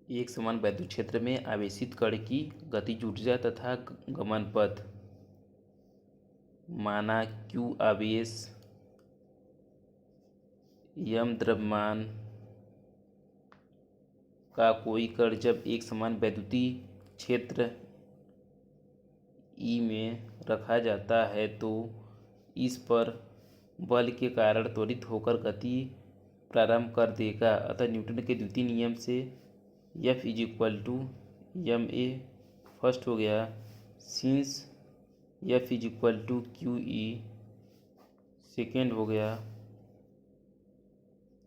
एक समान वैद्युत क्षेत्र में आवेशित कण की गतिज ऊर्जा तथा गमन पथ। माना q आवेश, m द्रव्यमान का कोई कण जब एक समान वैद्युतीय क्षेत्र E में रखा जाता है तो इस पर बल के कारण त्वरित होकर गति प्रारंभ कर देगा। अतः न्यूटन के द्वितीय नियम से F = ma फर्स्ट हो गया, सिंस F = QE सेकेंड हो गया।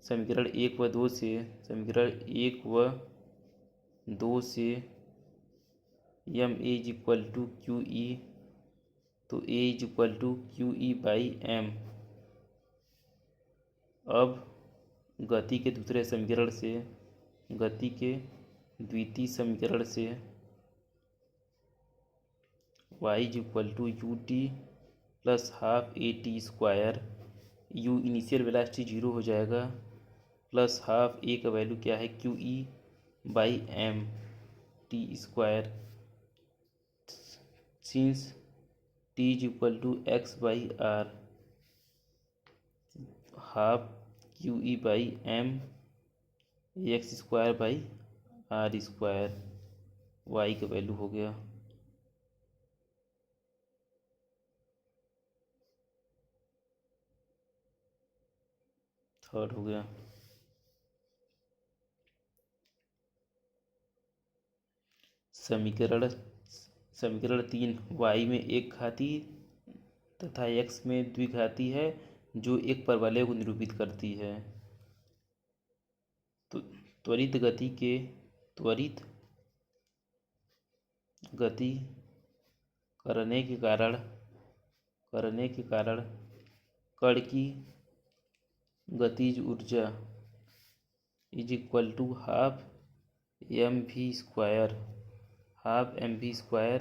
समीकरण 1 व 2 से ma = QE, तो a = QE/m। अब गति के द्वितीय समीकरण से y = ut + half at²। u initial velocity 0 हो जाएगा, प्लस हाफ a का वैल्यू क्या है QE/m t²। Since t = x/r, half QE/m x²/r², y का वैल्यू हो गया। थर्ड हो गया। समीकरण 3, y में एक घाती तथा x में द्विघाती है जो एक परवलय को निरूपित करती है। तो त्वरित गति करने के कारण कण की गतिज ऊर्जा = half mv²। Half mv²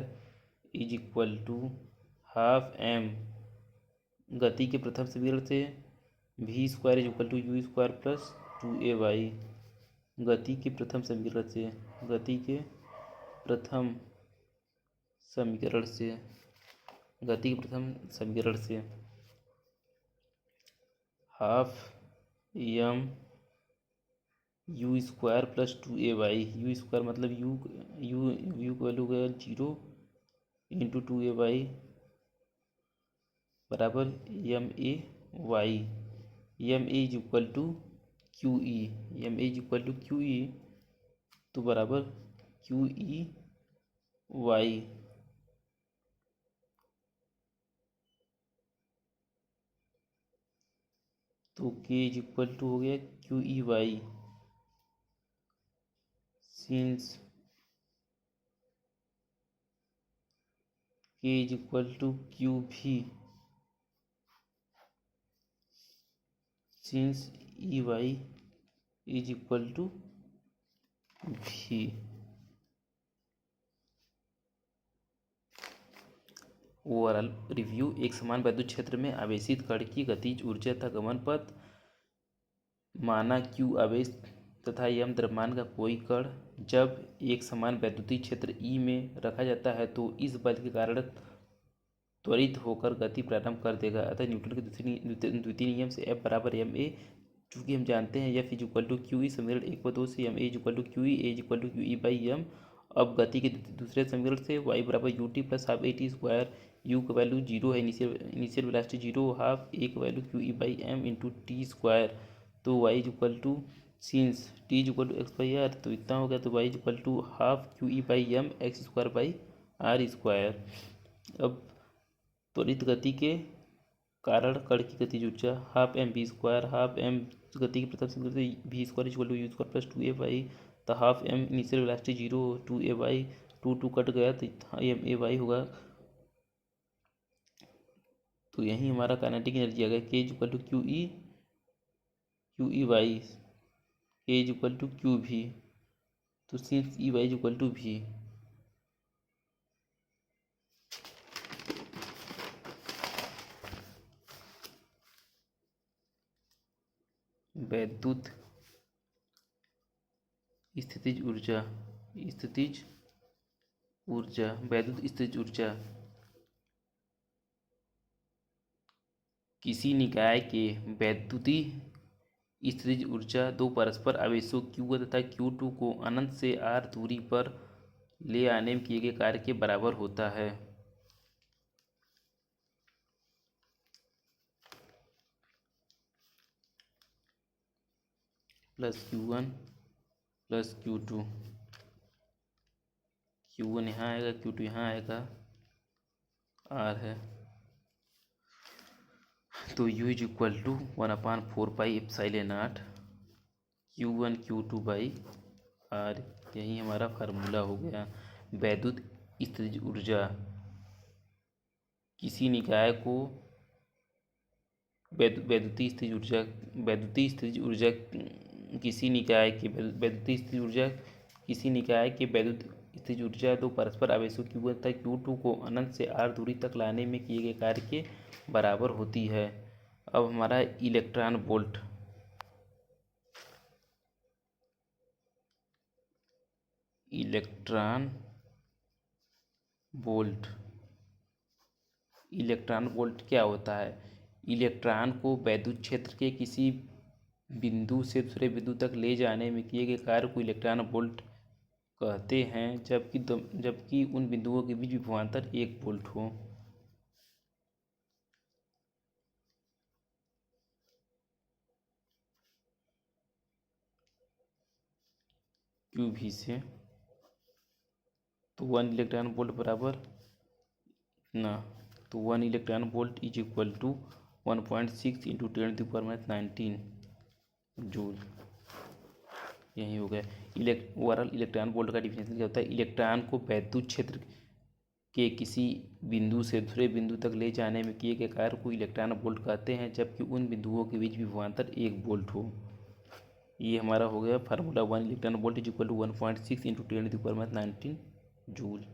= half m। गति के प्रथम समीकरण से v² = u² + 2ay। गति के प्रथम समीकरण से half m u² + 2ay। u² मतलब u का वैल्यू गया 0 × 2ay बराबर ma y। ma = QE तो बराबर QE y। तो k = हो गया QE y। Since k = QV, since EY = V। Overall review. एक समान वैद्युत क्षेत्र में आवेशित कण की गतिज ऊर्जा तथा गमन पथ। माना q आवेश तथा m द्रव्यमान का कोई कण जब एक समान वैद्युतीय क्षेत्र E में रखा जाता है तो इस बल के कारण त्वरित होकर गति प्रारंभ कर देगा। अतः न्यूटन के द्वितीय नियम से F = ma। चूँकि हम जानते हैं F = QE, समीकरण 1 व 2 से ma = QE, a = QE/m। अब गति के दूसरे समीकरण से y = ut + half at²। u का वैल्यू 0 है, इनिशियल वेलोसिटी 0, हाफ a का वैल्यू QE/m × t²। तो y = सिंस t = x/r, तो इतना हो गया। तो y = हाफ QE/m x²/r²। अब त्वरित गति के कारण कण की गतिज ऊर्जा हाफ mv²। हाफ m गति के प्रथम समीकरण से v² = u² + 2ay। तो half m initial velocity 0, 2ay 2 cut गया तो ma y होगा। तो यही हमारा काइनेटिक एनर्जी आ गया k = QE y, k = QV। तो सिंस EY = V। वैद्युत स्थितिज ऊर्जा वैद्युत स्थितिज ऊर्जा किसी निकाय के वैद्युतीय स्थितिज ऊर्जा दो परस्पर आवेशों Q1 तथा Q2 को अनंत से r दूरी पर ले आने में किए गए कार्य के बराबर होता है। Plus Q1 plus Q2, Q1 यहाँ आएगा, Q2 यहाँ आएगा, R है तो U is equal to 1/4πε0 Q1 Q2 by R। यही हमारा फार्मूला हो गया। वैद्युत स्थितिज ऊर्जा किसी निकाय को वैद्युतीय स्थितिज ऊर्जा किसी निकाय के वैद्युतीय स्थितिज ऊर्जा दो परस्पर आवेशों Q1 तथा Q2 को अनंत से r दूरी तक लाने में किए गए कार्य के बराबर होती है। अब हमारा इलेक्ट्रॉन वोल्ट इलेक्ट्रॉन वोल्ट क्या होता है? इलेक्ट्रॉन को वैद्युत क्षेत्र के किसी बिंदु से दूसरे बिंदु तक ले जाने में किए गए कार्य को इलेक्ट्रॉन वोल्ट कहते हैं, जबकि उन बिंदुओं के बीच विभवांतर 1 वोल्ट हो। QV से तो 1 इलेक्ट्रॉन वोल्ट बराबर ना, तो 1 electron volt is equal to 1.6 into 10⁻19 joule. यही हो गया। ओवरऑल इलेक्ट्रॉन वोल्ट का डिफिनेशन क्या होता है? इलेक्ट्रॉन को वैद्युत क्षेत्र के किसी बिंदु से दूसरे बिंदु तक ले जाने में किए गए कार्य को इलेक्ट्रॉन वोल्ट कहते हैं, जबकि उन बिंदुओं के बीच विभवांतर 1 वोल्ट हो। ये हमारा हो गया formula. 1 electron volt is equal to 1.6 into 10⁻19 joule.